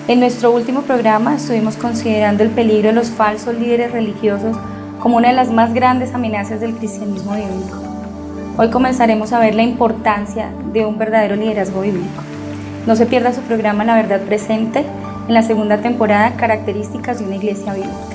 En nuestro último programa estuvimos considerando el peligro de los falsos líderes religiosos como una de las más grandes amenazas del cristianismo bíblico. Hoy comenzaremos a ver la importancia de un verdadero liderazgo bíblico. No se pierda su programa La Verdad Presente en la segunda temporada, Características de una Iglesia Bíblica.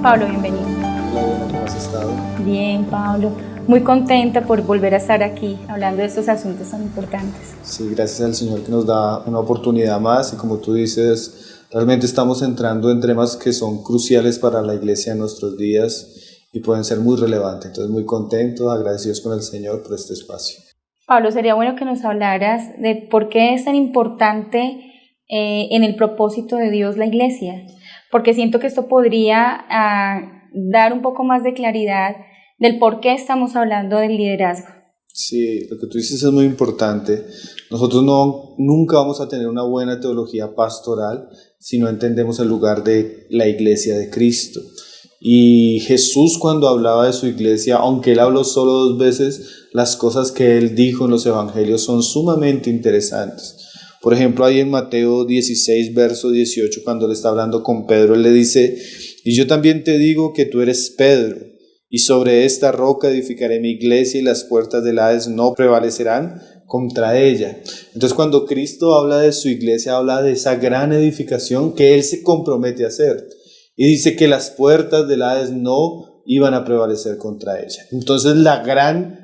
Pablo, bienvenido. Hola, Diana, ¿cómo has estado? Bien, Pablo. Muy contenta por volver a estar aquí hablando de estos asuntos tan importantes. Sí, gracias al Señor que nos da una oportunidad más y como tú dices, realmente estamos entrando en temas que son cruciales para la iglesia en nuestros días y pueden ser muy relevantes. Entonces, muy contentos, agradecidos con el Señor por este espacio. Pablo, sería bueno que nos hablaras de por qué es tan importante en el propósito de Dios la iglesia, porque siento que esto podría dar un poco más de claridad del por qué estamos hablando del liderazgo. Sí, lo que tú dices es muy importante. Nosotros nunca vamos a tener una buena teología pastoral si no entendemos el lugar de la iglesia de Cristo. Y Jesús, cuando hablaba de su iglesia, aunque él habló solo 2 veces, las cosas que él dijo en los evangelios son sumamente interesantes. Por ejemplo, ahí en Mateo 16, verso 18, cuando le está hablando con Pedro, él le dice: y yo también te digo que tú eres Pedro, y sobre esta roca edificaré mi iglesia, y las puertas del Hades no prevalecerán contra ella. Entonces, cuando Cristo habla de su iglesia, habla de esa gran edificación que él se compromete a hacer. Y dice que las puertas del Hades no iban a prevalecer contra ella. Entonces, la gran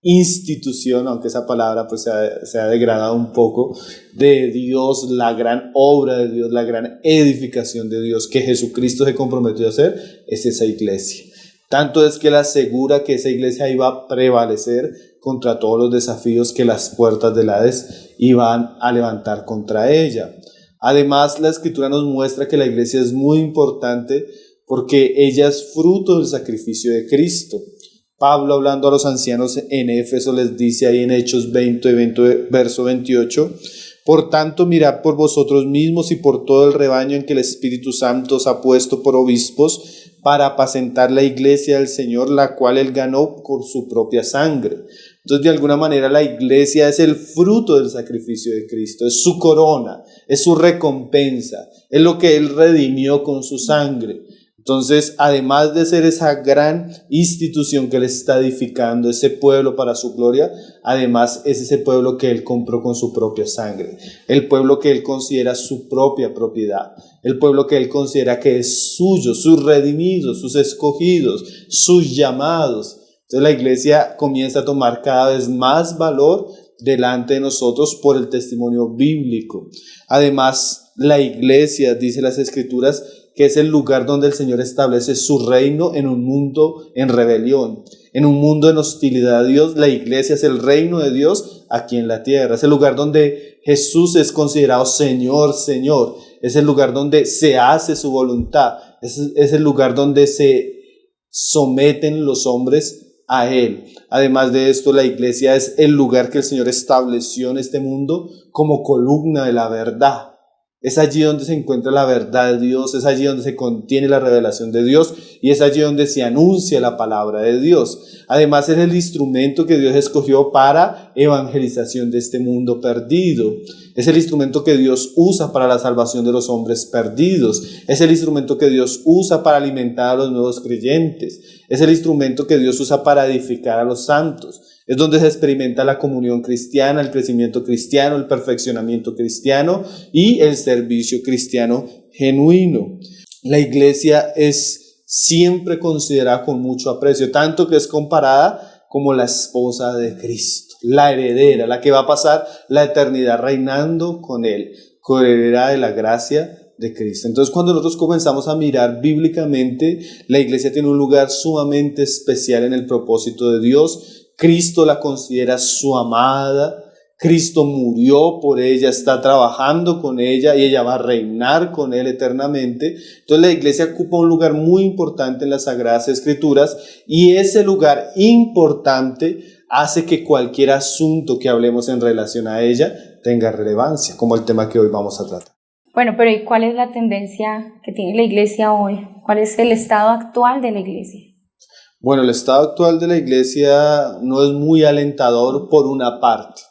institución, aunque esa palabra pues se ha degradado un poco, de Dios, la gran obra de Dios, la gran edificación de Dios que Jesucristo se comprometió a hacer, es esa iglesia. Tanto es que él asegura que esa iglesia iba a prevalecer contra todos los desafíos que las puertas del Hades iban a levantar contra ella. Además, la Escritura nos muestra que la iglesia es muy importante porque ella es fruto del sacrificio de Cristo. Pablo, hablando a los ancianos en Éfeso, les dice ahí en Hechos 20, verso 28: por tanto, mirad por vosotros mismos y por todo el rebaño en que el Espíritu Santo os ha puesto por obispos para apacentar la iglesia del Señor, la cual él ganó por su propia sangre. Entonces, de alguna manera, la iglesia es el fruto del sacrificio de Cristo, es su corona, es su recompensa, es lo que él redimió con su sangre. Entonces, además de ser esa gran institución que él está edificando, ese pueblo para su gloria, además es ese pueblo que él compró con su propia sangre, el pueblo que él considera su propia propiedad, el pueblo que él considera que es suyo, sus redimidos, sus escogidos, sus llamados. Entonces la iglesia comienza a tomar cada vez más valor delante de nosotros por el testimonio bíblico. Además, la iglesia, dice las Escrituras, que es el lugar donde el Señor establece su reino en un mundo en rebelión, en un mundo en hostilidad a Dios. La iglesia es el reino de Dios aquí en la tierra, es el lugar donde Jesús es considerado Señor, Señor, es el lugar donde se hace su voluntad, es el lugar donde se someten los hombres a Él. Además de esto, la iglesia es el lugar que el Señor estableció en este mundo como columna de la verdad. Es allí donde se encuentra la verdad de Dios, es allí donde se contiene la revelación de Dios y es allí donde se anuncia la palabra de Dios. Además, es el instrumento que Dios escogió para evangelización de este mundo perdido. Es el instrumento que Dios usa para la salvación de los hombres perdidos. Es el instrumento que Dios usa para alimentar a los nuevos creyentes. Es el instrumento que Dios usa para edificar a los santos. Es donde se experimenta la comunión cristiana, el crecimiento cristiano, el perfeccionamiento cristiano y el servicio cristiano genuino. La iglesia es siempre considerada con mucho aprecio, tanto que es comparada como la esposa de Cristo, la heredera, la que va a pasar la eternidad reinando con él, coheredera de la gracia de Cristo. Entonces, cuando nosotros comenzamos a mirar bíblicamente, la iglesia tiene un lugar sumamente especial en el propósito de Dios. Cristo la considera su amada, Cristo murió por ella, está trabajando con ella y ella va a reinar con él eternamente. Entonces la iglesia ocupa un lugar muy importante en las Sagradas Escrituras y ese lugar importante hace que cualquier asunto que hablemos en relación a ella tenga relevancia, como el tema que hoy vamos a tratar. Bueno, pero ¿y cuál es la tendencia que tiene la iglesia hoy? ¿Cuál es el estado actual de la iglesia? Bueno, el estado actual de la iglesia no es muy alentador por una parte.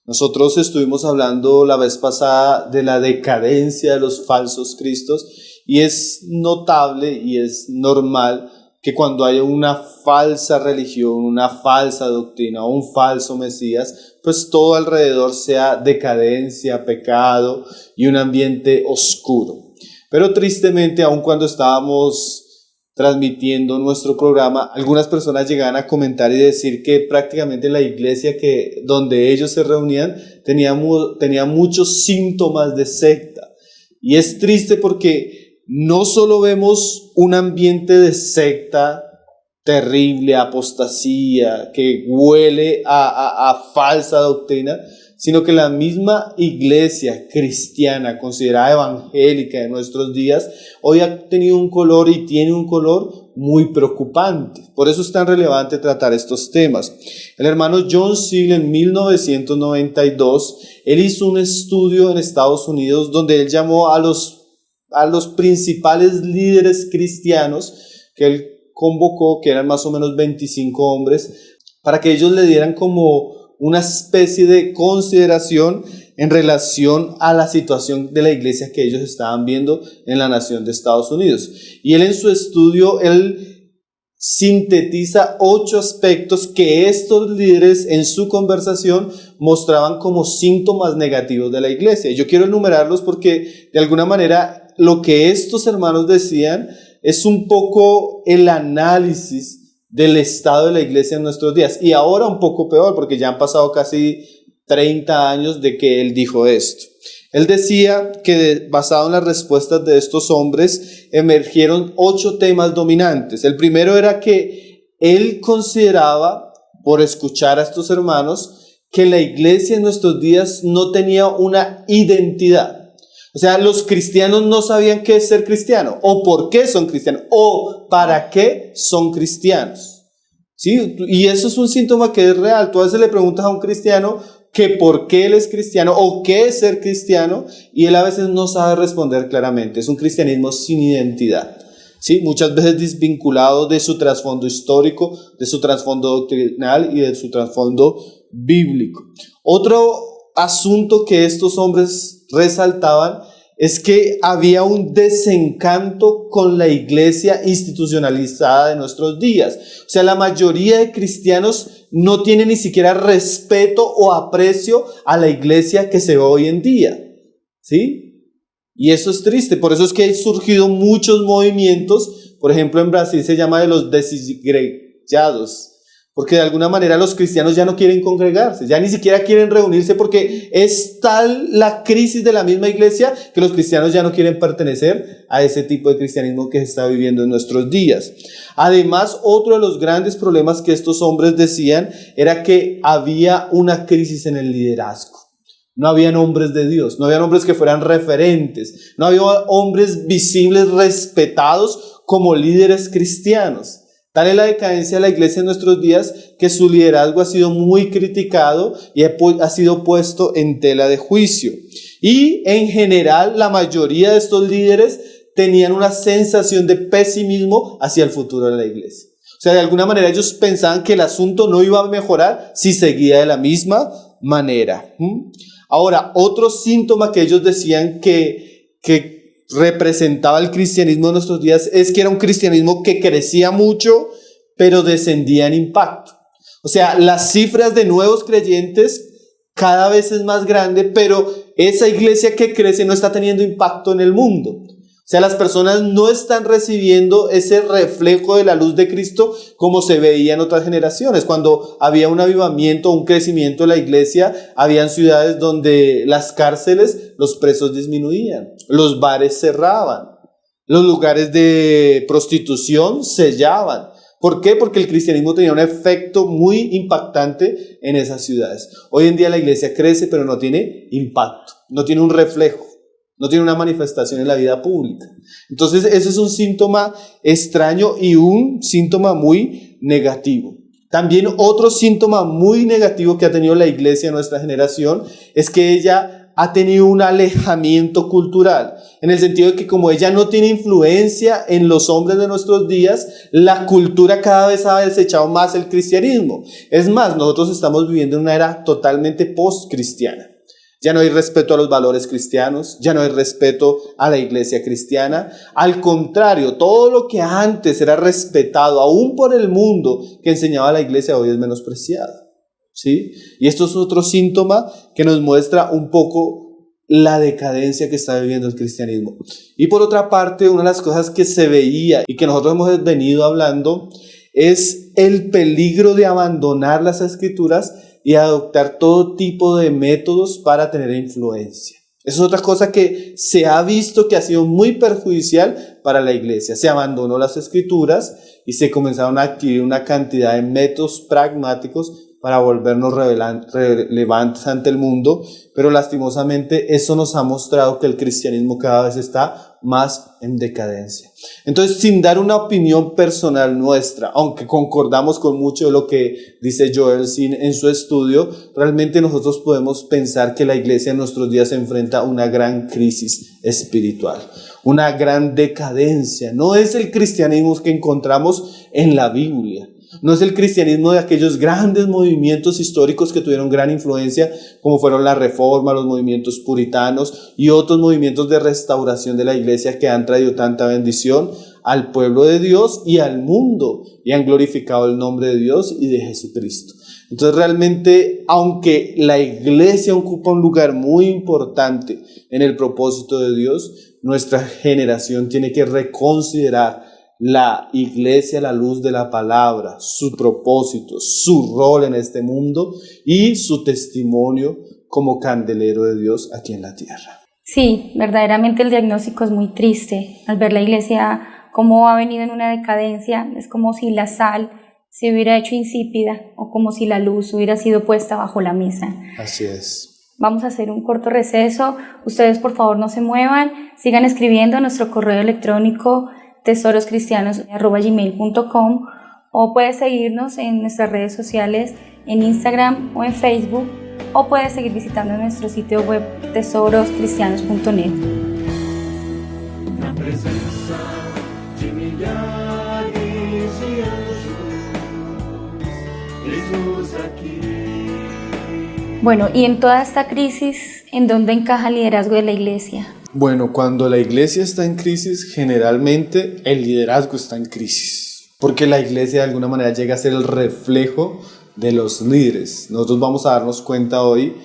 Nosotros estuvimos hablando la vez pasada de la decadencia de los falsos cristos y es notable y es normal que cuando haya una falsa religión, una falsa doctrina o un falso Mesías, pues todo alrededor sea decadencia, pecado y un ambiente oscuro. Pero tristemente, aun cuando estábamos transmitiendo nuestro programa, algunas personas llegaban a comentar y decir que prácticamente la iglesia donde ellos se reunían tenía muchos síntomas de secta. Y es triste porque no solo vemos un ambiente de secta terrible, apostasía, que huele a falsa doctrina, sino que la misma iglesia cristiana, considerada evangélica de nuestros días, hoy ha tenido un color y tiene un color muy preocupante. Por eso es tan relevante tratar estos temas. El hermano John Seal en 1992, él hizo un estudio en Estados Unidos donde él llamó a los principales líderes cristianos que él convocó, que eran más o menos 25 hombres, para que ellos le dieran como una especie de consideración en relación a la situación de la iglesia que ellos estaban viendo en la nación de Estados Unidos. Y él en su estudio, él sintetiza 8 aspectos que estos líderes en su conversación mostraban como síntomas negativos de la iglesia. Y yo quiero enumerarlos porque de alguna manera lo que estos hermanos decían es un poco el análisis del estado de la iglesia en nuestros días, y ahora un poco peor porque ya han pasado casi 30 años de que él dijo esto. Él decía que basado en las respuestas de estos hombres emergieron 8 temas dominantes. El primero era que él consideraba, por escuchar a estos hermanos, que la iglesia en nuestros días no tenía una identidad. O sea, los cristianos no sabían qué es ser cristiano, o por qué son cristianos, o para qué son cristianos. ¿Sí? Y eso es un síntoma que es real. Tú a veces le preguntas a un cristiano que por qué él es cristiano, o qué es ser cristiano, y él a veces no sabe responder claramente. Es un cristianismo sin identidad. ¿Sí? Muchas veces desvinculado de su trasfondo histórico, de su trasfondo doctrinal y de su trasfondo bíblico. Otro asunto que estos hombres resaltaban es que había un desencanto con la iglesia institucionalizada de nuestros días. O sea, la mayoría de cristianos no tienen ni siquiera respeto o aprecio a la iglesia que se ve hoy en día. ¿Sí? Y eso es triste. Por eso es que han surgido muchos movimientos. Por ejemplo, en Brasil se llama de los desigrejados. Porque de alguna manera los cristianos ya no quieren congregarse, ya ni siquiera quieren reunirse porque es tal la crisis de la misma iglesia que los cristianos ya no quieren pertenecer a ese tipo de cristianismo que se está viviendo en nuestros días. Además, otro de los grandes problemas que estos hombres decían era que había una crisis en el liderazgo. No habían hombres de Dios, no habían hombres que fueran referentes, no había hombres visibles, respetados como líderes cristianos. Tal es la decadencia de la iglesia en nuestros días que su liderazgo ha sido muy criticado y ha sido puesto en tela de juicio. Y en general la mayoría de estos líderes tenían una sensación de pesimismo hacia el futuro de la iglesia. O sea, de alguna manera ellos pensaban que el asunto no iba a mejorar si seguía de la misma manera. Ahora, otro síntoma que ellos decían que representaba el cristianismo de nuestros días es que era un cristianismo que crecía mucho, pero descendía en impacto. O sea, las cifras de nuevos creyentes cada vez es más grande, pero esa iglesia que crece no está teniendo impacto en el mundo. O sea, las personas no están recibiendo ese reflejo de la luz de Cristo como se veía en otras generaciones. Cuando había un avivamiento, un crecimiento de la iglesia, habían ciudades donde las cárceles, los presos disminuían, los bares cerraban, los lugares de prostitución sellaban. ¿Por qué? Porque el cristianismo tenía un efecto muy impactante en esas ciudades. Hoy en día la iglesia crece, pero no tiene impacto, no tiene un reflejo. No tiene una manifestación en la vida pública. Entonces, ese es un síntoma extraño y un síntoma muy negativo. También otro síntoma muy negativo que ha tenido la iglesia en nuestra generación es que ella ha tenido un alejamiento cultural, en el sentido de que como ella no tiene influencia en los hombres de nuestros días, la cultura cada vez ha desechado más el cristianismo. Es más, nosotros estamos viviendo en una era totalmente post-cristiana. Ya no hay respeto a los valores cristianos, ya no hay respeto a la iglesia cristiana. Al contrario, todo lo que antes era respetado, aún por el mundo que enseñaba la iglesia, hoy es menospreciado, ¿sí? Y esto es otro síntoma que nos muestra un poco la decadencia que está viviendo el cristianismo. Y por otra parte, una de las cosas que se veía y que nosotros hemos venido hablando es el peligro de abandonar las escrituras y adoptar todo tipo de métodos para tener influencia. Eso es otra cosa que se ha visto que ha sido muy perjudicial para la iglesia. Se abandonó las escrituras y se comenzaron a adquirir una cantidad de métodos pragmáticos para volvernos relevantes ante el mundo, pero lastimosamente eso nos ha mostrado que el cristianismo cada vez está más en decadencia. Entonces, sin dar una opinión personal nuestra, aunque concordamos con mucho de lo que dice Joel Sin en su estudio, realmente nosotros podemos pensar que la iglesia en nuestros días se enfrenta a una gran crisis espiritual, una gran decadencia. No es el cristianismo que encontramos en la Biblia. No es el cristianismo de aquellos grandes movimientos históricos que tuvieron gran influencia, como fueron la Reforma, los movimientos puritanos y otros movimientos de restauración de la iglesia que han traído tanta bendición al pueblo de Dios y al mundo y han glorificado el nombre de Dios y de Jesucristo. Entonces realmente, aunque la iglesia ocupa un lugar muy importante en el propósito de Dios, nuestra generación tiene que reconsiderar la iglesia a la luz de la palabra, su propósito, su rol en este mundo y su testimonio como candelero de Dios aquí en la tierra. Sí, verdaderamente el diagnóstico es muy triste. Al ver la iglesia cómo ha venido en una decadencia, es como si la sal se hubiera hecho insípida o como si la luz hubiera sido puesta bajo la mesa. Así es. Vamos a hacer un corto receso. Ustedes por favor no se muevan, sigan escribiendo a nuestro correo electrónico tesoroscristianos@gmail.com o puedes seguirnos en nuestras redes sociales en Instagram o en Facebook o puedes seguir visitando nuestro sitio web tesoroscristianos.net. Na presença de milhares de anjos, Jesus aqui. Bueno, y en toda esta crisis, ¿en dónde encaja el liderazgo de la iglesia? Bueno, cuando la iglesia está en crisis, generalmente el liderazgo está en crisis, porque la iglesia de alguna manera llega a ser el reflejo de los líderes. Nosotros vamos a darnos cuenta hoy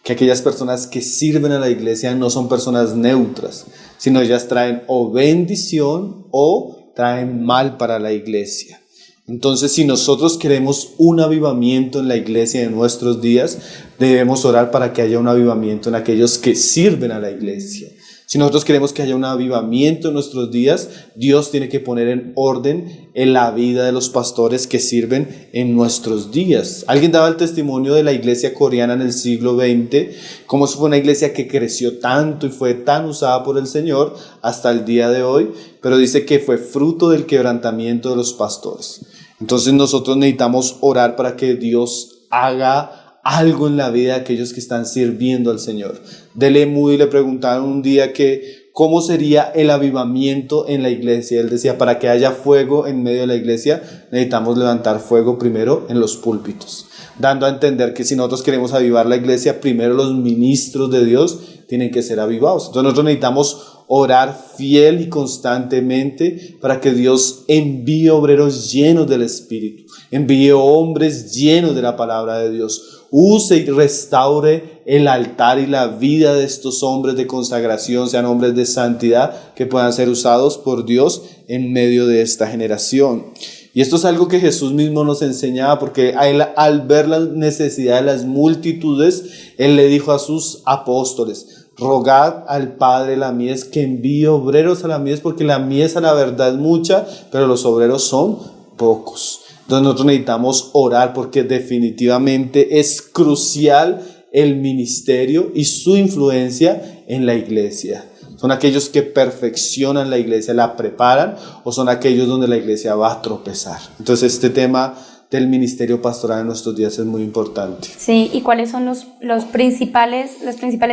que aquellas personas que sirven a la iglesia no son personas neutras, sino ellas traen o bendición o traen mal para la iglesia. Entonces, si nosotros queremos un avivamiento en la iglesia de nuestros días, debemos orar para que haya un avivamiento en aquellos que sirven a la iglesia. Si nosotros queremos que haya un avivamiento en nuestros días, Dios tiene que poner en orden en la vida de los pastores que sirven en nuestros días. Alguien daba el testimonio de la iglesia coreana en el siglo XX, cómo fue una iglesia que creció tanto y fue tan usada por el Señor hasta el día de hoy, pero dice que fue fruto del quebrantamiento de los pastores. Entonces nosotros necesitamos orar para que Dios haga algo en la vida de aquellos que están sirviendo al Señor. D.L. Moody le preguntaron un día que cómo sería el avivamiento en la iglesia. Él decía, para que haya fuego en medio de la iglesia, necesitamos levantar fuego primero en los púlpitos, dando a entender que si nosotros queremos avivar la iglesia, primero los ministros de Dios tienen que ser avivados. Entonces nosotros necesitamos orar fiel y constantemente para que Dios envíe obreros llenos del Espíritu, envíe hombres llenos de la palabra de Dios, use y restaure el altar y la vida de estos hombres de consagración, sean hombres de santidad que puedan ser usados por Dios en medio de esta generación. Y esto es algo que Jesús mismo nos enseñaba, porque a él, al ver la necesidad de las multitudes, Él le dijo a sus apóstoles: rogad al Padre la mies que envíe obreros a la mies, porque la mies a la verdad es mucha, pero los obreros son pocos. Entonces nosotros necesitamos orar porque definitivamente es crucial el ministerio y su influencia en la iglesia. ¿Son aquellos que perfeccionan la iglesia, la preparan, o son aquellos donde la iglesia va a tropezar? Entonces este tema del ministerio pastoral en nuestros días es muy importante. Sí, ¿y cuáles son las principales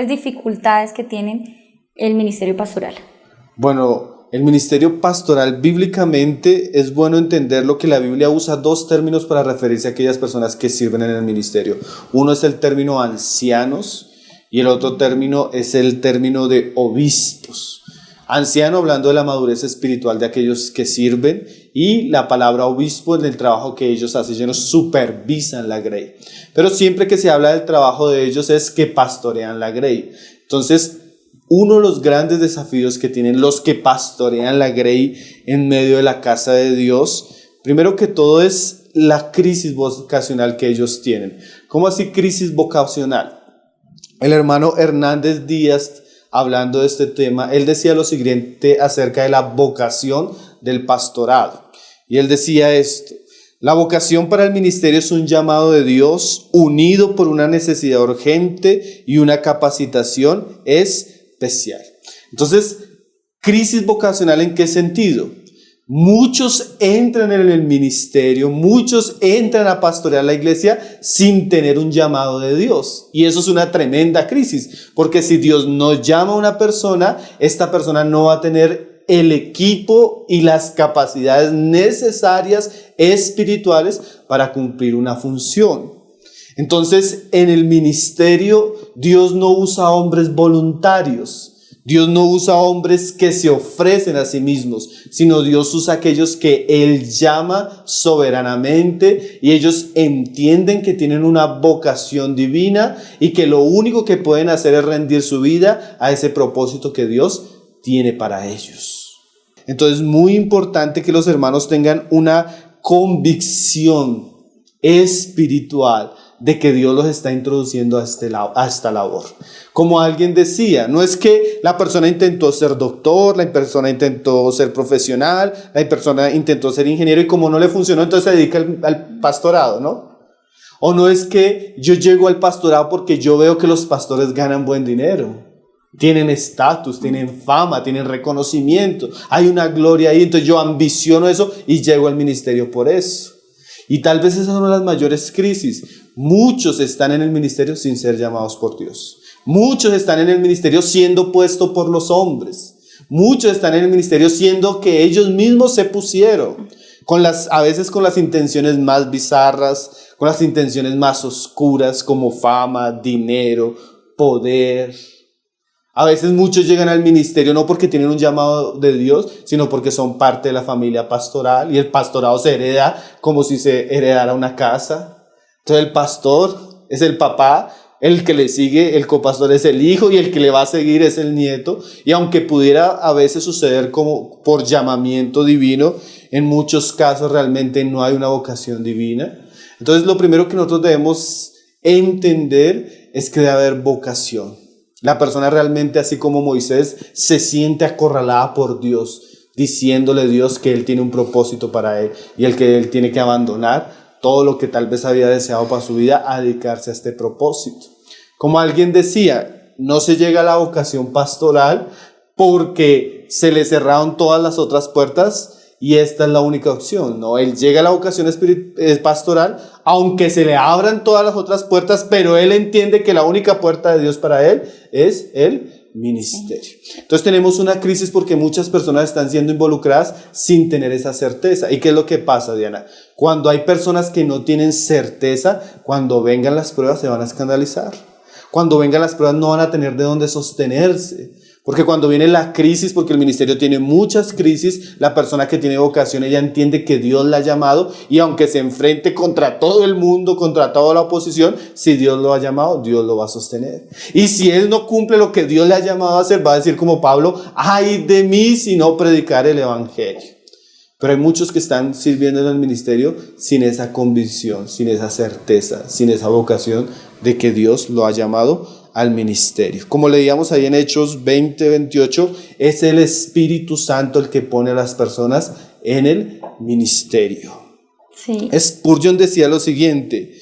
dificultades que tienen el ministerio pastoral? Bueno, el ministerio pastoral bíblicamente es bueno entender lo que la Biblia usa dos términos para referirse a aquellas personas que sirven en el ministerio. Uno es el término ancianos y el otro término es el término de obispos. Anciano hablando de la madurez espiritual de aquellos que sirven y la palabra obispo en el trabajo que ellos hacen, ellos supervisan la grey. Pero siempre que se habla del trabajo de ellos es que pastorean la grey. Entonces, uno de los grandes desafíos que tienen los que pastorean la grey en medio de la casa de Dios, primero que todo es la crisis vocacional que ellos tienen. ¿Cómo así crisis vocacional? El hermano Hernández Díaz, hablando de este tema, él decía lo siguiente acerca de la vocación del pastorado. Y él decía esto: la vocación para el ministerio es un llamado de Dios unido por una necesidad urgente y una capacitación especial. Entonces, crisis vocacional, ¿en qué sentido? Muchos entran en el ministerio, muchos entran a pastorear la iglesia sin tener un llamado de Dios. Y eso es una tremenda crisis, porque si Dios no llama a una persona, esta persona no va a tener el equipo y las capacidades necesarias espirituales para cumplir una función. Entonces, en el ministerio, Dios no usa hombres voluntarios. Dios no usa hombres que se ofrecen a sí mismos, sino Dios usa a aquellos que Él llama soberanamente y ellos entienden que tienen una vocación divina y que lo único que pueden hacer es rendir su vida a ese propósito que Dios tiene para ellos. Entonces, muy importante que los hermanos tengan una convicción espiritual de que Dios los está introduciendo a esta labor. Como alguien decía, no es que la persona intentó ser doctor, la persona intentó ser profesional, la persona intentó ser ingeniero y como no le funcionó, entonces se dedica al pastorado, ¿no? O no es que yo llego al pastorado porque yo veo que los pastores ganan buen dinero, tienen estatus, tienen fama, tienen reconocimiento, hay una gloria ahí, entonces yo ambiciono eso y llego al ministerio por eso. Y tal vez esa es una de las mayores crisis. Muchos están en el ministerio sin ser llamados por Dios. Muchos están en el ministerio siendo puestos por los hombres. Muchos están en el ministerio siendo que ellos mismos se pusieron. A veces con las intenciones más bizarras, con las intenciones más oscuras como fama, dinero, poder. A veces muchos llegan al ministerio no porque tienen un llamado de Dios, sino porque son parte de la familia pastoral y el pastorado se hereda como si se heredara una casa. Entonces el pastor es el papá, el que le sigue, el copastor es el hijo y el que le va a seguir es el nieto. Y aunque pudiera a veces suceder como por llamamiento divino, en muchos casos realmente no hay una vocación divina. Entonces lo primero que nosotros debemos entender es que debe haber vocación. La persona realmente, así como Moisés, se siente acorralada por Dios, diciéndole a Dios que Él tiene un propósito para él y el que él tiene que abandonar todo lo que tal vez había deseado para su vida a dedicarse a este propósito. Como alguien decía, no se llega a la vocación pastoral porque se le cerraron todas las otras puertas y esta es la única opción, ¿no? Él llega a la vocación pastoral, aunque se le abran todas las otras puertas, pero él entiende que la única puerta de Dios para él es el ministerio. Entonces tenemos una crisis porque muchas personas están siendo involucradas sin tener esa certeza. ¿Y qué es lo que pasa, Diana? Cuando hay personas que no tienen certeza, cuando vengan las pruebas se van a escandalizar. Cuando vengan las pruebas no van a tener de dónde sostenerse. Porque cuando viene la crisis, porque el ministerio tiene muchas crisis, la persona que tiene vocación, ella entiende que Dios la ha llamado y aunque se enfrente contra todo el mundo, contra toda la oposición, si Dios lo ha llamado, Dios lo va a sostener. Y si él no cumple lo que Dios le ha llamado a hacer, va a decir como Pablo, ¡ay de mí si no predicar el evangelio! Pero hay muchos que están sirviendo en el ministerio sin esa convicción, sin esa certeza, sin esa vocación de que Dios lo ha llamado al ministerio. Como leíamos ahí en Hechos 20:28, es el Espíritu Santo el que pone a las personas en el ministerio. Sí. Spurgeon decía lo siguiente: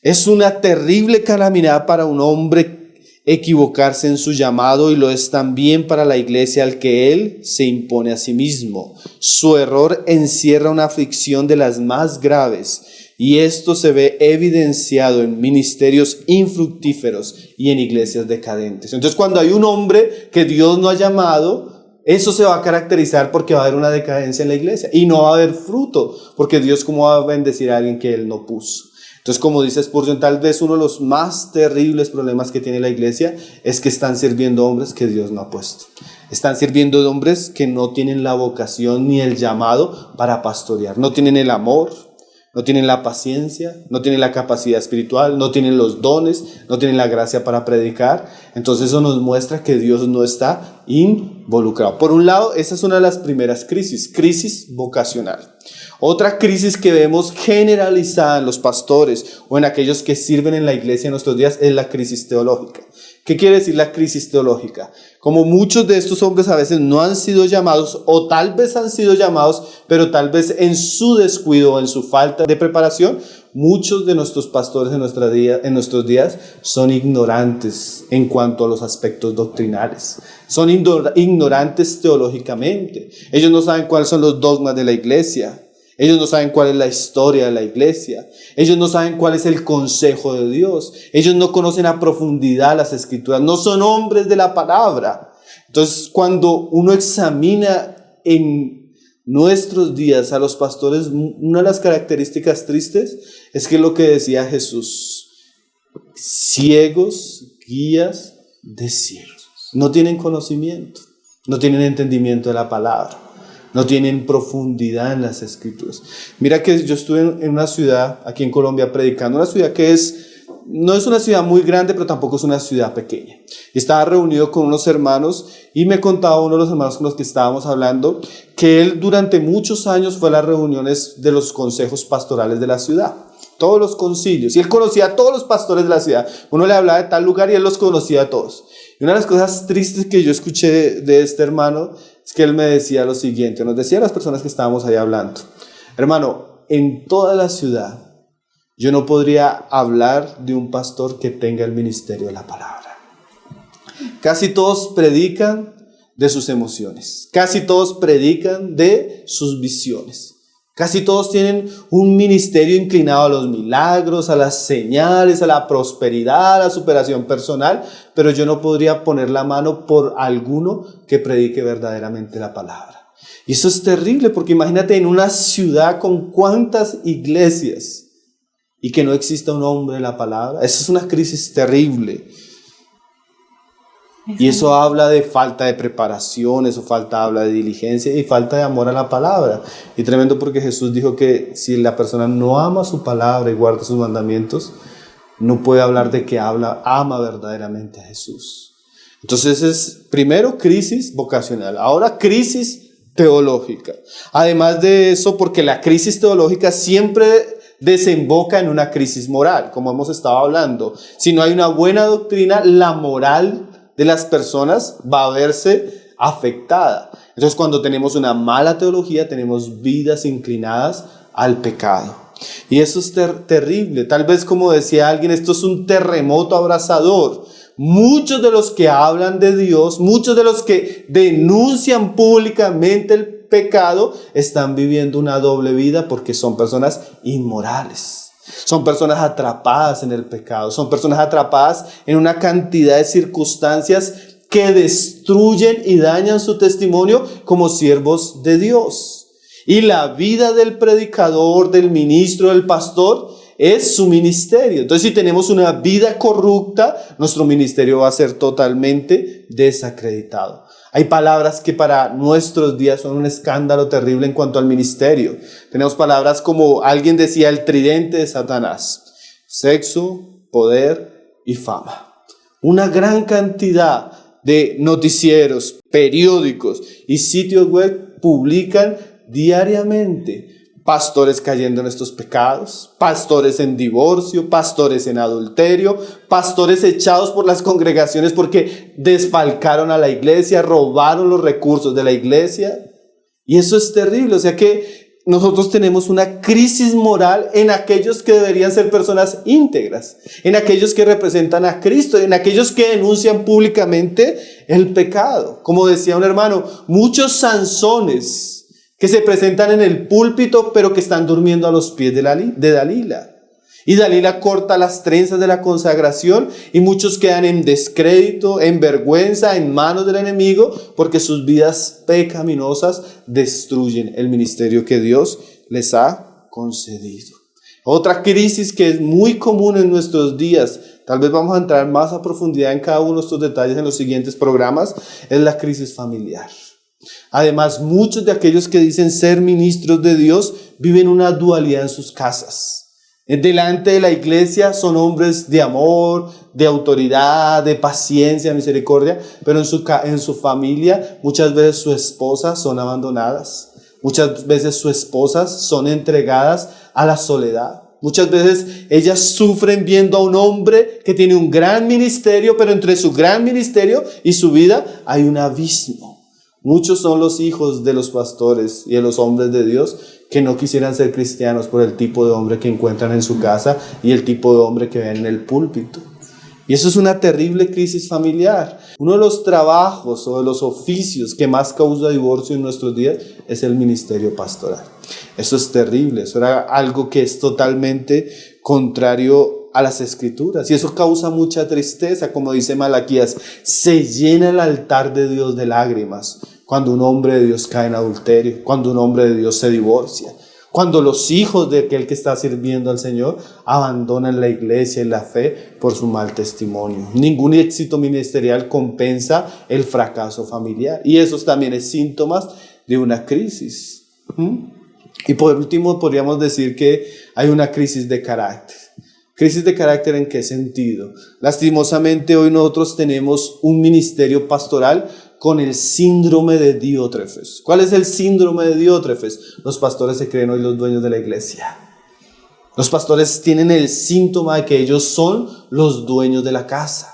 es una terrible calamidad para un hombre equivocarse en su llamado y lo es también para la iglesia al que él se impone a sí mismo. Su error encierra una aflicción de las más graves Y esto se ve evidenciado en ministerios infructíferos y en iglesias decadentes. Entonces, cuando hay un hombre que Dios no ha llamado, eso se va a caracterizar porque va a haber una decadencia en la iglesia y no va a haber fruto, porque Dios, ¿cómo va a bendecir a alguien que Él no puso? Entonces, como dice Spurgeon, tal vez uno de los más terribles problemas que tiene la iglesia es que están sirviendo hombres que Dios no ha puesto. Están sirviendo hombres que no tienen la vocación ni el llamado para pastorear. No tienen el amor, no tienen la paciencia, no tienen la capacidad espiritual, no tienen los dones, no tienen la gracia para predicar. Entonces eso nos muestra que Dios no está involucrado. Por un lado, esa es una de las primeras crisis vocacional. Otra crisis que vemos generalizada en los pastores o en aquellos que sirven en la iglesia en nuestros días es la crisis teológica. ¿Qué quiere decir la crisis teológica? Como muchos de estos hombres a veces no han sido llamados, o tal vez han sido llamados, pero tal vez en su descuido o en su falta de preparación, muchos de nuestros pastores en nuestros días son ignorantes en cuanto a los aspectos doctrinales. Son ignorantes teológicamente. Ellos no saben cuáles son los dogmas de la iglesia. Ellos no saben cuál es la historia de la iglesia. Ellos no saben cuál es el consejo de Dios. Ellos no conocen a profundidad las escrituras. No son hombres de la palabra. Entonces, cuando uno examina en nuestros días a los pastores, una de las características tristes es que lo que decía Jesús: ciegos, guías de ciegos. No tienen conocimiento, no tienen entendimiento de la palabra. No tienen profundidad en las escrituras. Mira que yo estuve en una ciudad aquí en Colombia predicando, una ciudad que no es una ciudad muy grande, pero tampoco es una ciudad pequeña. Y estaba reunido con unos hermanos y me contaba uno de los hermanos con los que estábamos hablando que él durante muchos años fue a las reuniones de los consejos pastorales de la ciudad. Todos los concilios. Y él conocía a todos los pastores de la ciudad. Uno le hablaba de tal lugar y él los conocía a todos. Y una de las cosas tristes que yo escuché de este hermano es que él me decía lo siguiente, nos decía a las personas que estábamos ahí hablando: hermano, en toda la ciudad yo no podría hablar de un pastor que tenga el ministerio de la palabra. Casi todos predican de sus emociones, casi todos predican de sus visiones. Casi todos tienen un ministerio inclinado a los milagros, a las señales, a la prosperidad, a la superación personal, pero yo no podría poner la mano por alguno que predique verdaderamente la palabra. Y eso es terrible, porque imagínate en una ciudad con cuántas iglesias y que no exista un hombre de la palabra. Esa es una crisis terrible. Y eso habla de falta de preparación, habla de diligencia y falta de amor a la palabra. Y tremendo, porque Jesús dijo que si la persona no ama su palabra y guarda sus mandamientos, no puede hablar de que ama verdaderamente a Jesús. Entonces es primero crisis vocacional, ahora crisis teológica. Además de eso, porque la crisis teológica siempre desemboca en una crisis moral, como hemos estado hablando. Si no hay una buena doctrina, la moral de las personas va a verse afectada. Entonces, cuando tenemos una mala teología, tenemos vidas inclinadas al pecado. Y eso es terrible. Tal vez, como decía alguien, esto es un terremoto abrasador. Muchos de los que hablan de Dios, muchos de los que denuncian públicamente el pecado, están viviendo una doble vida porque son personas inmorales. Son personas atrapadas en el pecado, son personas atrapadas en una cantidad de circunstancias que destruyen y dañan su testimonio como siervos de Dios. Y la vida del predicador, del ministro, del pastor es su ministerio. Entonces, si tenemos una vida corrupta, nuestro ministerio va a ser totalmente desacreditado. Hay palabras que para nuestros días son un escándalo terrible en cuanto al ministerio. Tenemos palabras como alguien decía: el tridente de Satanás: sexo, poder y fama. Una gran cantidad de noticieros, periódicos y sitios web publican diariamente pastores cayendo en estos pecados, pastores en divorcio, pastores en adulterio, pastores echados por las congregaciones porque desfalcaron a la iglesia, robaron los recursos de la iglesia. Y eso es terrible. O sea que nosotros tenemos una crisis moral en aquellos que deberían ser personas íntegras, en aquellos que representan a Cristo, en aquellos que denuncian públicamente el pecado. Como decía un hermano, muchos Sansones que se presentan en el púlpito, pero que están durmiendo a los pies de Dalila. Y Dalila corta las trenzas de la consagración y muchos quedan en descrédito, en vergüenza, en manos del enemigo, porque sus vidas pecaminosas destruyen el ministerio que Dios les ha concedido. Otra crisis que es muy común en nuestros días, tal vez vamos a entrar más a profundidad en cada uno de estos detalles en los siguientes programas, es la crisis familiar. Además, muchos de aquellos que dicen ser ministros de Dios viven una dualidad en sus casas. Delante de la iglesia son hombres de amor, de autoridad, de paciencia, misericordia, pero en su familia muchas veces sus esposas son abandonadas, muchas veces sus esposas son entregadas a la soledad. Muchas veces ellas sufren viendo a un hombre que tiene un gran ministerio, pero entre su gran ministerio y su vida hay un abismo. Muchos son los hijos de los pastores y de los hombres de Dios que no quisieran ser cristianos por el tipo de hombre que encuentran en su casa y el tipo de hombre que ven en el púlpito. Y eso es una terrible crisis familiar. Uno de los trabajos o de los oficios que más causa divorcio en nuestros días es el ministerio pastoral. Eso es terrible, eso era algo que es totalmente contrario a las escrituras y eso causa mucha tristeza, como dice Malaquías, se llena el altar de Dios de lágrimas cuando un hombre de Dios cae en adulterio, cuando un hombre de Dios se divorcia, cuando los hijos de aquel que está sirviendo al Señor abandonan la iglesia y la fe por su mal testimonio. Ningún éxito ministerial compensa el fracaso familiar y eso también es síntomas de una crisis. Y por último podríamos decir que hay una crisis de carácter. ¿Crisis de carácter en qué sentido? Lastimosamente hoy nosotros tenemos un ministerio pastoral con el síndrome de Diótrefes. ¿Cuál es el síndrome de Diótrefes? Los pastores se creen hoy los dueños de la iglesia. Los pastores tienen el síntoma de que ellos son los dueños de la casa.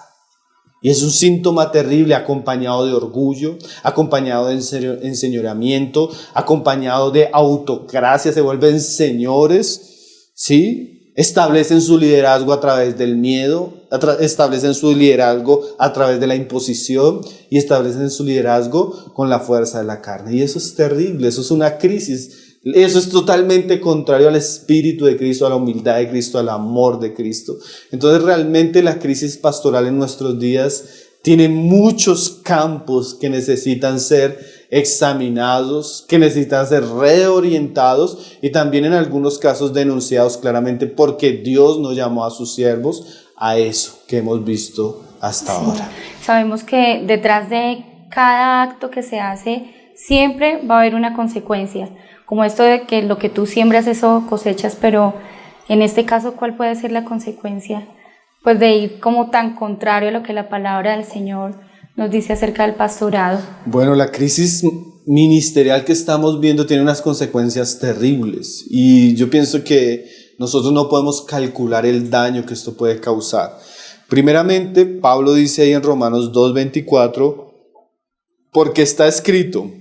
Y es un síntoma terrible, acompañado de orgullo, acompañado de enseñoreamiento, acompañado de autocracia, se vuelven señores, ¿sí? Establecen su liderazgo a través del miedo, establecen su liderazgo a través de la imposición y establecen su liderazgo con la fuerza de la carne. Y eso es terrible, eso es una crisis, eso es totalmente contrario al espíritu de Cristo, a la humildad de Cristo, al amor de Cristo. Entonces realmente la crisis pastoral en nuestros días tiene muchos campos que necesitan ser examinados, que necesitan ser reorientados y también en algunos casos denunciados claramente porque Dios no llamó a sus siervos a eso que hemos visto hasta ahora. Sabemos que detrás de cada acto que se hace siempre va a haber una consecuencia, como esto de que lo que tú siembras eso cosechas, pero en este caso, ¿cuál puede ser la consecuencia? Pues de ir como tan contrario a lo que la palabra del Señor nos dice acerca del pastorado. Bueno, la crisis ministerial que estamos viendo tiene unas consecuencias terribles y yo pienso que nosotros no podemos calcular el daño que esto puede causar. Primeramente, Pablo dice ahí en Romanos 2:24, porque está escrito,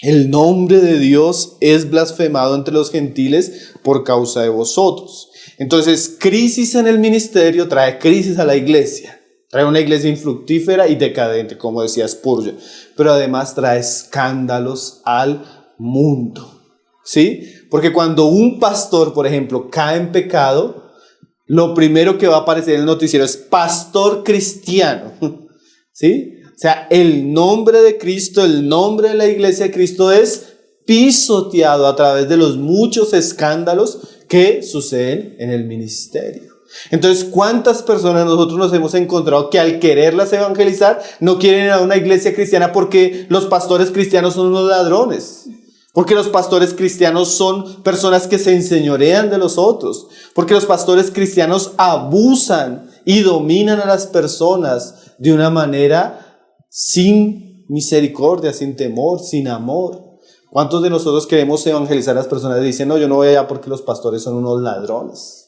el nombre de Dios es blasfemado entre los gentiles por causa de vosotros. Entonces, crisis en el ministerio trae crisis a la iglesia. Trae una iglesia infructífera y decadente, como decía Spurgeon, pero además trae escándalos al mundo, ¿sí? Porque cuando un pastor, por ejemplo, cae en pecado, lo primero que va a aparecer en el noticiero es pastor cristiano, ¿sí? O sea, el nombre de Cristo, el nombre de la iglesia de Cristo es pisoteado a través de los muchos escándalos que suceden en el ministerio. Entonces, ¿cuántas personas nosotros nos hemos encontrado que al quererlas evangelizar no quieren ir a una iglesia cristiana porque los pastores cristianos son unos ladrones? Porque los pastores cristianos son personas que se enseñorean de los otros. Porque los pastores cristianos abusan y dominan a las personas de una manera sin misericordia, sin temor, sin amor. ¿Cuántos de nosotros queremos evangelizar a las personas y dicen, no, yo no voy allá porque los pastores son unos ladrones?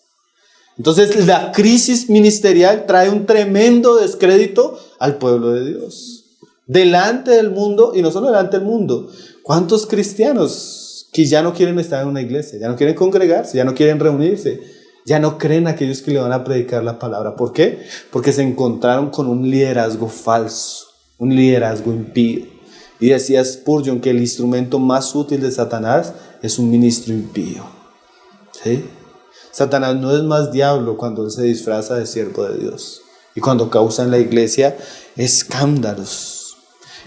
Entonces la crisis ministerial trae un tremendo descrédito al pueblo de Dios, delante del mundo y no solo delante del mundo. ¿Cuántos cristianos que ya no quieren estar en una iglesia, ya no quieren congregarse, ya no quieren reunirse, ya no creen a aquellos que le van a predicar la palabra? ¿Por qué? Porque se encontraron con un liderazgo falso, un liderazgo impío. Y decía Spurgeon que el instrumento más útil de Satanás es un ministro impío. ¿Sí? Satanás no es más diablo cuando él se disfraza de siervo de Dios y cuando causa en la iglesia escándalos.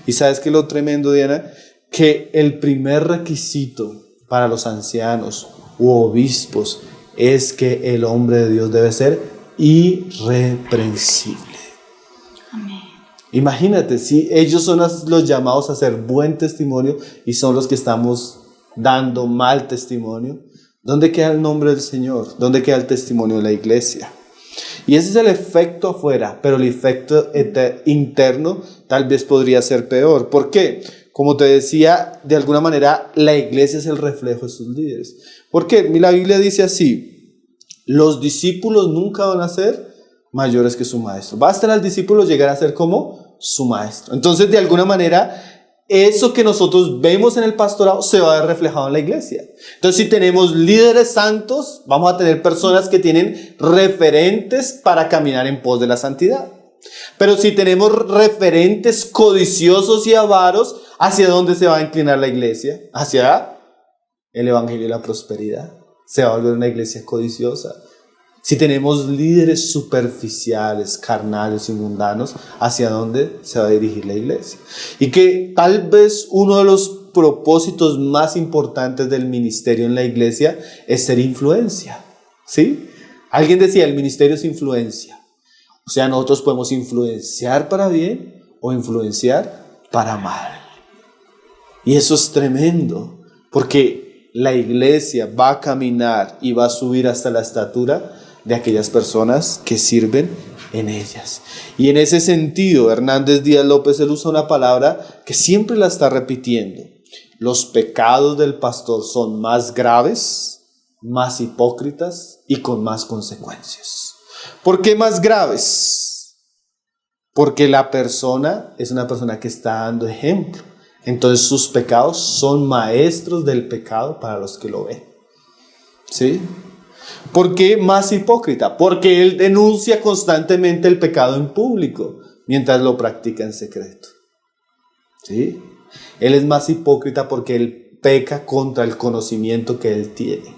¿Y sabes qué es lo tremendo, Diana? Que el primer requisito para los ancianos u obispos es que el hombre de Dios debe ser irreprensible. Amén. Imagínate, si ellos son los llamados a hacer buen testimonio y son los que estamos dando mal testimonio, ¿dónde queda el nombre del Señor? ¿Dónde queda el testimonio de la iglesia? Y ese es el efecto afuera, pero el efecto interno tal vez podría ser peor. ¿Por qué? Como te decía, de alguna manera la iglesia es el reflejo de sus líderes. ¿Por qué? La Biblia dice así: los discípulos nunca van a ser mayores que su maestro. Basta al discípulo llegar a ser como su maestro. Entonces, de alguna manera, eso que nosotros vemos en el pastorado se va a ver reflejado en la iglesia. Entonces, si tenemos líderes santos, vamos a tener personas que tienen referentes para caminar en pos de la santidad. Pero si tenemos referentes codiciosos y avaros, ¿hacia dónde se va a inclinar la iglesia? Hacia el evangelio y la prosperidad. Se va a volver una iglesia codiciosa. Si tenemos líderes superficiales, carnales y mundanos, ¿hacia dónde se va a dirigir la iglesia? Y que tal vez uno de los propósitos más importantes del ministerio en la iglesia es ser influencia, ¿sí? Alguien decía, el ministerio es influencia. O sea, nosotros podemos influenciar para bien o influenciar para mal. Y eso es tremendo, porque la iglesia va a caminar y va a subir hasta la estatura de aquellas personas que sirven en ellas. Y en ese sentido, Hernández Díaz López, él usa una palabra que siempre la está repitiendo. Los pecados del pastor son más graves, más hipócritas y con más consecuencias. ¿Por qué más graves? Porque la persona es una persona que está dando ejemplo. Entonces sus pecados son maestros del pecado para los que lo ven. ¿Sí? ¿Por qué más hipócrita? Porque él denuncia constantemente el pecado en público, mientras lo practica en secreto. ¿Sí? Él es más hipócrita porque él peca contra el conocimiento que él tiene.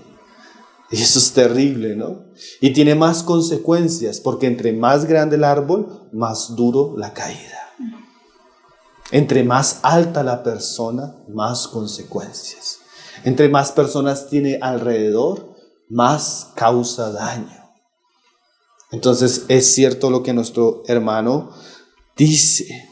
Y eso es terrible, ¿no? Y tiene más consecuencias, porque entre más grande el árbol, más duro la caída. Entre más alta la persona, más consecuencias. Entre más personas tiene alrededor, más causa daño. Entonces es cierto lo que nuestro hermano dice.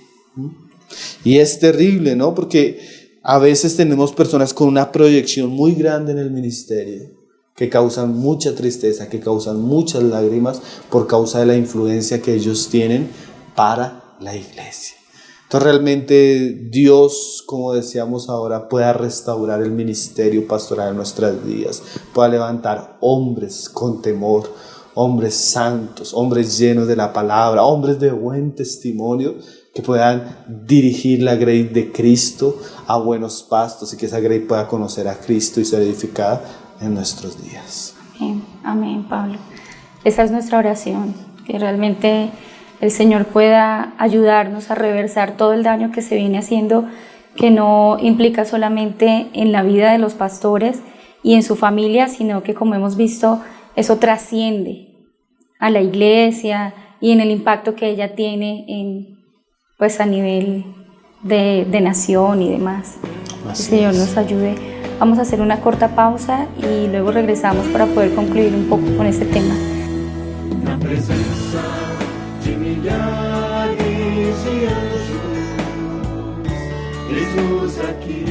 Y es terrible, ¿no? Porque a veces tenemos personas con una proyección muy grande en el ministerio, que causan mucha tristeza, que causan muchas lágrimas por causa de la influencia que ellos tienen para la iglesia. Entonces realmente Dios, como decíamos ahora, pueda restaurar el ministerio pastoral en nuestras vidas, pueda levantar hombres con temor, hombres santos, hombres llenos de la palabra, hombres de buen testimonio, que puedan dirigir la grey de Cristo a buenos pastos y que esa grey pueda conocer a Cristo y ser edificada en nuestros días. Amén, amén, Pablo. Esa es nuestra oración, que realmente el Señor pueda ayudarnos a reversar todo el daño que se viene haciendo, que no implica solamente en la vida de los pastores y en su familia, sino que, como hemos visto, eso trasciende a la iglesia y en el impacto que ella tiene pues a nivel de nación y demás. Que el Señor nos ayude. Vamos a hacer una corta pausa y luego regresamos para poder concluir un poco con este tema. Na presença de milhares de anjos, eis-nos aqui.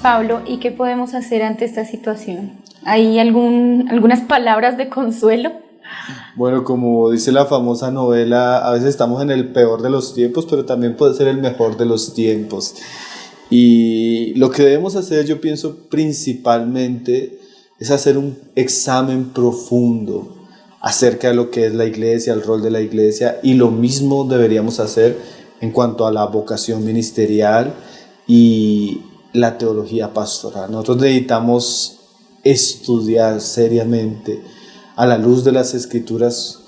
Pablo, ¿y qué podemos hacer ante esta situación? ¿Hay algunas palabras de consuelo? Bueno, como dice la famosa novela, a veces estamos en el peor de los tiempos, pero también puede ser el mejor de los tiempos. Y lo que debemos hacer, yo pienso, principalmente es hacer un examen profundo acerca de lo que es la iglesia, el rol de la iglesia, y lo mismo deberíamos hacer en cuanto a la vocación ministerial y la teología pastoral. Nosotros necesitamos estudiar seriamente a la luz de las Escrituras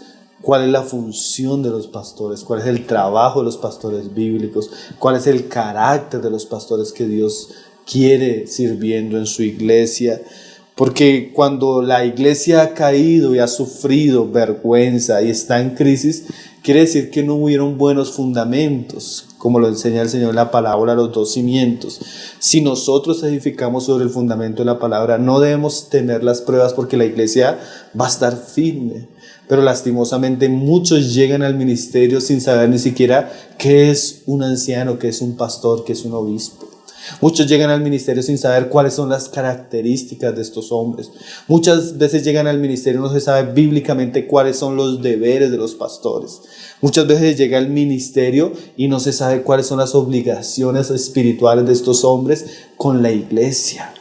cuál es la función de los pastores, cuál es el trabajo de los pastores bíblicos, cuál es el carácter de los pastores que Dios quiere sirviendo en su iglesia. Porque cuando la iglesia ha caído y ha sufrido vergüenza y está en crisis, quiere decir que no hubieron buenos fundamentos, como lo enseña el Señor en la parábola, los dos cimientos. Si nosotros edificamos sobre el fundamento de la palabra, no debemos temer las pruebas porque la iglesia va a estar firme. Pero lastimosamente muchos llegan al ministerio sin saber ni siquiera qué es un anciano, qué es un pastor, qué es un obispo. Muchos llegan al ministerio sin saber cuáles son las características de estos hombres. Muchas veces llegan al ministerio y no se sabe bíblicamente cuáles son los deberes de los pastores. Muchas veces llega al ministerio y no se sabe cuáles son las obligaciones espirituales de estos hombres con la iglesia.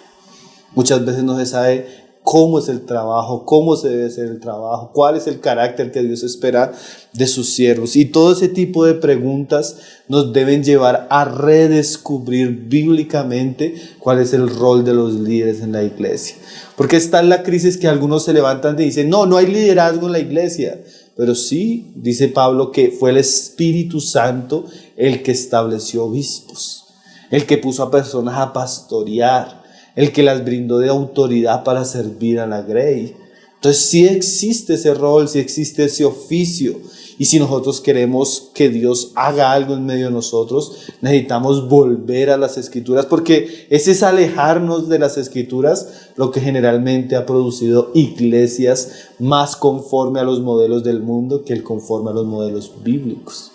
Muchas veces no se sabe cómo es el trabajo, cómo se debe hacer el trabajo, cuál es el carácter que Dios espera de sus siervos. Y todo ese tipo de preguntas nos deben llevar a redescubrir bíblicamente cuál es el rol de los líderes en la iglesia. Porque está en la crisis que algunos se levantan y dicen, no hay liderazgo en la iglesia. Pero sí, dice Pablo, que fue el Espíritu Santo el que estableció obispos, el que puso a personas a pastorear, el que las brindó de autoridad para servir a la grey. Entonces sí existe ese rol, sí existe ese oficio. Y si nosotros queremos que Dios haga algo en medio de nosotros, necesitamos volver a las Escrituras, porque ese es alejarnos de las Escrituras lo que generalmente ha producido iglesias más conforme a los modelos del mundo que el conforme a los modelos bíblicos.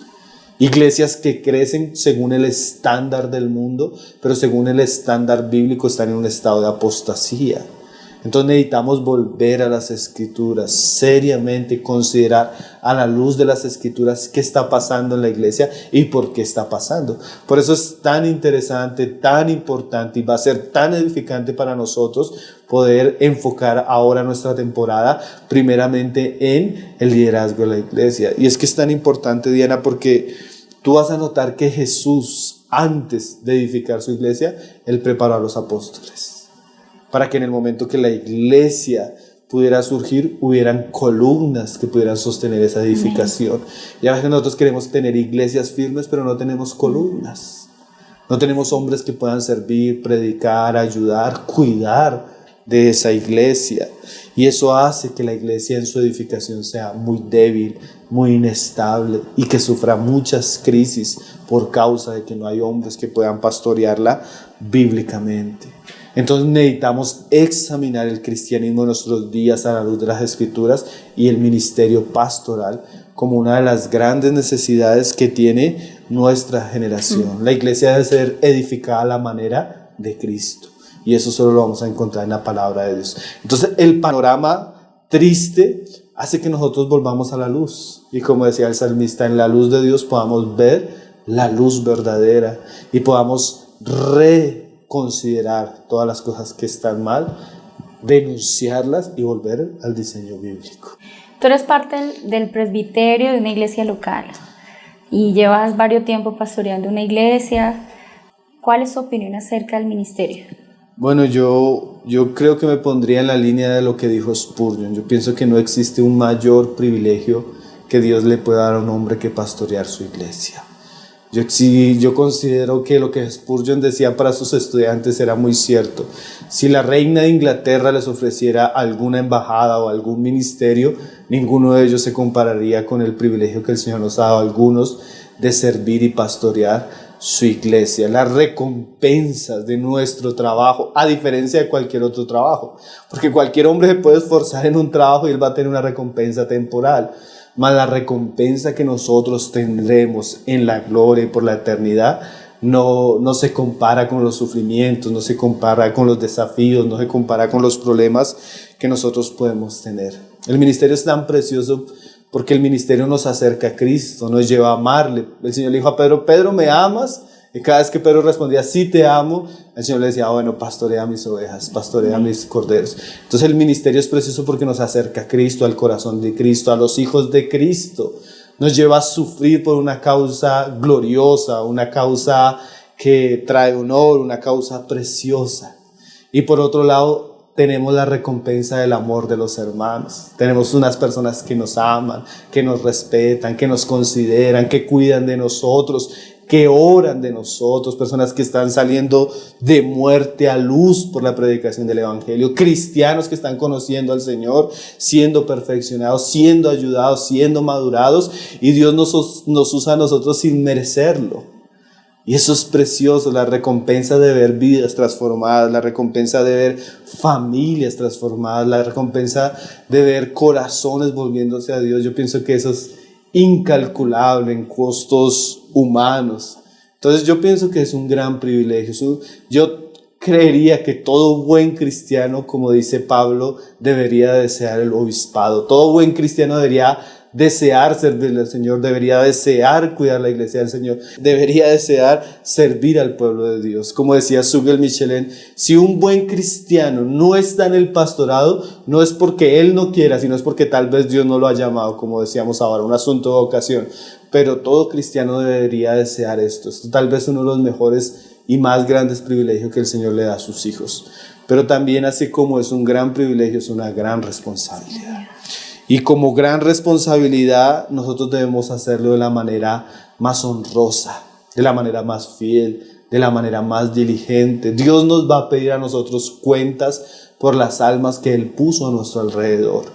Iglesias que crecen según el estándar del mundo, pero según el estándar bíblico están en un estado de apostasía. Entonces necesitamos volver a las Escrituras, seriamente considerar a la luz de las Escrituras qué está pasando en la iglesia y por qué está pasando. Por eso es tan interesante, tan importante y va a ser tan edificante para nosotros poder enfocar ahora nuestra temporada primeramente en el liderazgo de la iglesia. Y es que es tan importante, Diana, porque tú vas a notar que Jesús, antes de edificar su iglesia, Él preparó a los apóstoles para que en el momento que la iglesia pudiera surgir, hubieran columnas que pudieran sostener esa edificación. Y a veces nosotros queremos tener iglesias firmes, pero no tenemos columnas. No tenemos hombres que puedan servir, predicar, ayudar, cuidar de esa iglesia. Y eso hace que la iglesia en su edificación sea muy débil, muy inestable y que sufra muchas crisis por causa de que no hay hombres que puedan pastorearla bíblicamente. Entonces necesitamos examinar el cristianismo de nuestros días a la luz de las Escrituras y el ministerio pastoral como una de las grandes necesidades que tiene nuestra generación. La iglesia debe ser edificada a la manera de Cristo. Y eso solo lo vamos a encontrar en la palabra de Dios. Entonces el panorama triste hace que nosotros volvamos a la luz. Y como decía el salmista, en la luz de Dios podamos ver la luz verdadera y podamos reconsiderar todas las cosas que están mal, denunciarlas y volver al diseño bíblico. Tú eres parte del presbiterio de una iglesia local y llevas varios tiempo pastoreando una iglesia. ¿Cuál es tu opinión acerca del ministerio? Bueno, yo creo que me pondría en la línea de lo que dijo Spurgeon. Yo pienso que no existe un mayor privilegio que Dios le pueda dar a un hombre que pastorear su iglesia. Yo considero que lo que Spurgeon decía para sus estudiantes era muy cierto. Si la reina de Inglaterra les ofreciera alguna embajada o algún ministerio, ninguno de ellos se compararía con el privilegio que el Señor nos ha dado a algunos de servir y pastorear su iglesia. Las recompensas de nuestro trabajo, a diferencia de cualquier otro trabajo, porque cualquier hombre se puede esforzar en un trabajo y él va a tener una recompensa temporal, mas la recompensa que nosotros tendremos en la gloria y por la eternidad no se compara con los sufrimientos, no se compara con los desafíos, no se compara con los problemas que nosotros podemos tener. El ministerio es tan precioso porque el ministerio nos acerca a Cristo, nos lleva a amarle. El Señor le dijo a Pedro, Pedro, ¿me amas? Y cada vez que Pedro respondía, sí te amo, el Señor le decía, bueno, pastorea mis ovejas, pastorea mis corderos. Entonces el ministerio es precioso porque nos acerca a Cristo, al corazón de Cristo, a los hijos de Cristo. Nos lleva a sufrir por una causa gloriosa, una causa que trae honor, una causa preciosa. Y por otro lado, tenemos la recompensa del amor de los hermanos. Tenemos unas personas que nos aman, que nos respetan, que nos consideran, que cuidan de nosotros, que oran de nosotros, personas que están saliendo de muerte a luz por la predicación del Evangelio, cristianos que están conociendo al Señor, siendo perfeccionados, siendo ayudados, siendo madurados, y Dios nos usa a nosotros sin merecerlo. Y eso es precioso, la recompensa de ver vidas transformadas, la recompensa de ver familias transformadas, la recompensa de ver corazones volviéndose a Dios. Yo pienso que eso es incalculable en costos humanos. Entonces yo pienso que es un gran privilegio. Yo creería que todo buen cristiano, como dice Pablo, debería desear el obispado. Todo buen cristiano debería desear servirle al Señor, debería desear cuidar la iglesia del Señor, debería desear servir al pueblo de Dios. Como decía Sugel Michelin, si un buen cristiano no está en el pastorado, no es porque él no quiera, sino es porque tal vez Dios no lo ha llamado, como decíamos ahora, un asunto de vocación. Pero todo cristiano debería desear esto. Esto tal vez es uno de los mejores y más grandes privilegios que el Señor le da a sus hijos. Pero también, así como es un gran privilegio, es una gran responsabilidad. Y como gran responsabilidad, nosotros debemos hacerlo de la manera más honrosa, de la manera más fiel, de la manera más diligente. Dios nos va a pedir a nosotros cuentas por las almas que Él puso a nuestro alrededor.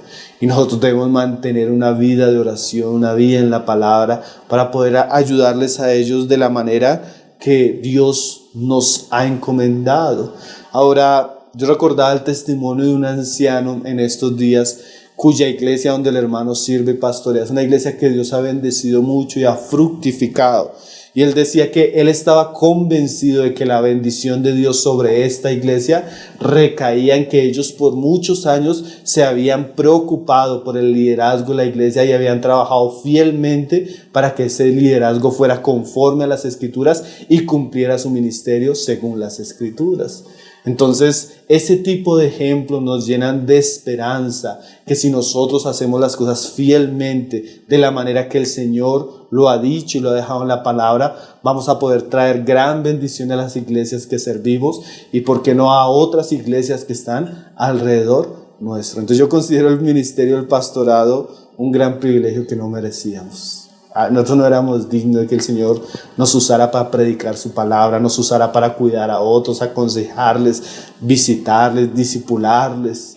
Y nosotros debemos mantener una vida de oración, una vida en la palabra, para poder ayudarles a ellos de la manera que Dios nos ha encomendado. Ahora, yo recordaba el testimonio de un anciano en estos días, cuya iglesia donde el hermano sirve y pastorea, es una iglesia que Dios ha bendecido mucho y ha fructificado. Y él decía que él estaba convencido de que la bendición de Dios sobre esta iglesia recaía en que ellos por muchos años se habían preocupado por el liderazgo de la iglesia y habían trabajado fielmente para que ese liderazgo fuera conforme a las Escrituras y cumpliera su ministerio según las Escrituras. Entonces, ese tipo de ejemplos nos llenan de esperanza, que si nosotros hacemos las cosas fielmente, de la manera que el Señor lo ha dicho y lo ha dejado en la palabra, vamos a poder traer gran bendición a las iglesias que servimos y, ¿por qué no, a otras iglesias que están alrededor nuestro? Entonces, yo considero el ministerio del pastorado un gran privilegio que no merecíamos. Nosotros no éramos dignos de que el Señor nos usara para predicar su palabra, nos usara para cuidar a otros, aconsejarles, visitarles, discipularles.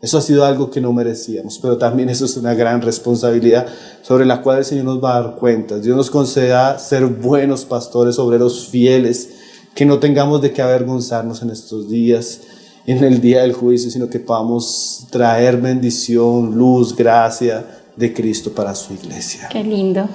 Eso ha sido algo que no merecíamos, pero también eso es una gran responsabilidad sobre la cual el Señor nos va a dar cuentas. Dios nos conceda ser buenos pastores, obreros fieles, que no tengamos de qué avergonzarnos en estos días, en el día del juicio, sino que podamos traer bendición, luz, gracia de Cristo para su iglesia. Qué lindo,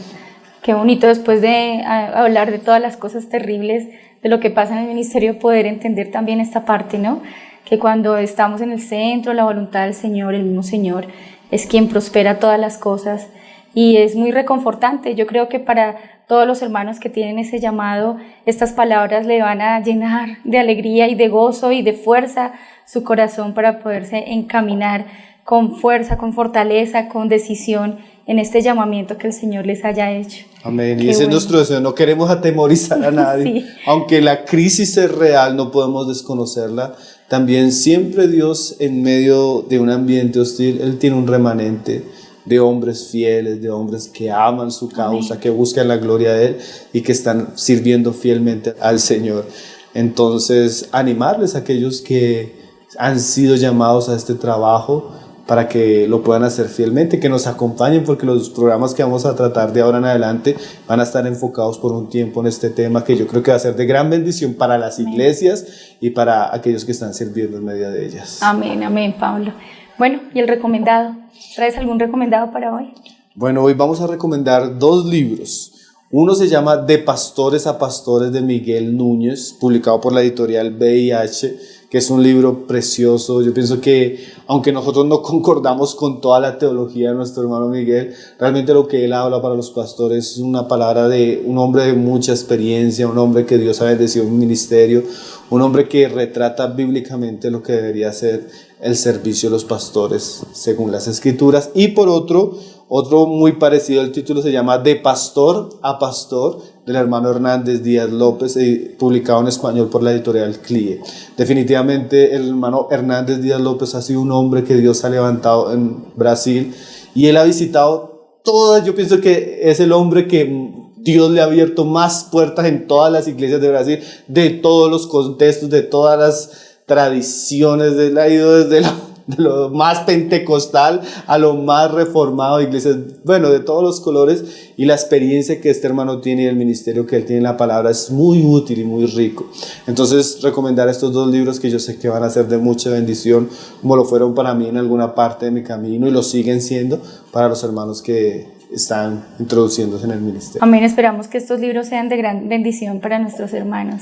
qué bonito después de hablar de todas las cosas terribles de lo que pasa en el ministerio, poder entender también esta parte, ¿no? Que cuando estamos en el centro, la voluntad del Señor, el mismo Señor es quien prospera todas las cosas y es muy reconfortante. Yo creo que para todos los hermanos que tienen ese llamado, estas palabras le van a llenar de alegría y de gozo y de fuerza su corazón para poderse encaminar con fuerza, con fortaleza, con decisión en este llamamiento que el Señor les haya hecho. Amén. Y ese es nuestro deseo. No queremos atemorizar a nadie. Sí. Aunque la crisis es real, no podemos desconocerla. También siempre Dios, en medio de un ambiente hostil, Él tiene un remanente de hombres fieles, de hombres que aman su causa, que buscan la gloria de Él y que están sirviendo fielmente al Señor. Entonces, animarles a aquellos que han sido llamados a este trabajo, para que lo puedan hacer fielmente, que nos acompañen, porque los programas que vamos a tratar de ahora en adelante van a estar enfocados por un tiempo en este tema que yo creo que va a ser de gran bendición para las iglesias y para aquellos que están sirviendo en medio de ellas. Amén, amén, Pablo. Bueno, ¿y el recomendado? ¿Traes algún recomendado para hoy? Bueno, hoy vamos a recomendar 2 libros. Uno se llama De Pastores a Pastores, de Miguel Núñez, publicado por la editorial VIH, que es un libro precioso. Yo pienso que, aunque nosotros no concordamos con toda la teología de nuestro hermano Miguel, realmente lo que él habla para los pastores es una palabra de un hombre de mucha experiencia, un hombre que Dios ha bendecido en un ministerio, un hombre que retrata bíblicamente lo que debería ser el servicio de los pastores según las Escrituras. Y por otro muy parecido, el título se llama De Pastor a Pastor, del hermano Hernández Díaz López, publicado en español por la editorial CLIE. Definitivamente el hermano Hernández Díaz López ha sido un hombre que Dios ha levantado en Brasil y él ha visitado todas, yo pienso que es el hombre que Dios le ha abierto más puertas en todas las iglesias de Brasil, de todos los contextos, de todas las tradiciones, él ha ido desde de lo más pentecostal a lo más reformado, iglesias, bueno, de todos los colores, y la experiencia que este hermano tiene y el ministerio que él tiene en la palabra es muy útil y muy rico. Entonces, recomendar estos 2 libros que yo sé que van a ser de mucha bendición, como lo fueron para mí en alguna parte de mi camino y lo siguen siendo para los hermanos que están introduciéndose en el ministerio. Amén, esperamos que estos libros sean de gran bendición para nuestros hermanos.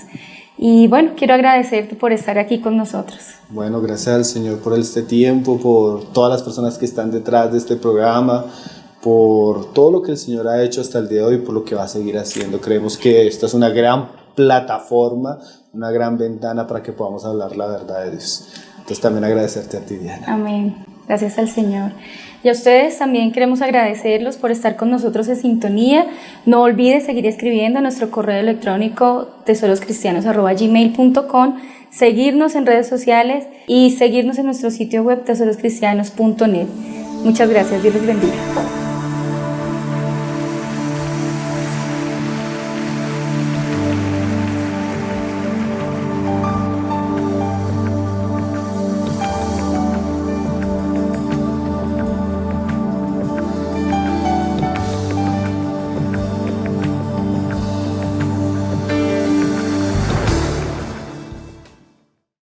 Y bueno, quiero agradecerte por estar aquí con nosotros. Bueno, gracias al Señor por este tiempo, por todas las personas que están detrás de este programa, por todo lo que el Señor ha hecho hasta el día de hoy y por lo que va a seguir haciendo. Creemos que esta es una gran plataforma, una gran ventana para que podamos hablar la verdad de Dios. Entonces también agradecerte a ti, Diana. Amén. Gracias al Señor. Y a ustedes también queremos agradecerlos por estar con nosotros en sintonía. No olvides seguir escribiendo a nuestro correo electrónico tesoroscristianos@gmail.com, seguirnos en redes sociales y seguirnos en nuestro sitio web tesoroscristianos.net. Muchas gracias. Dios les bendiga.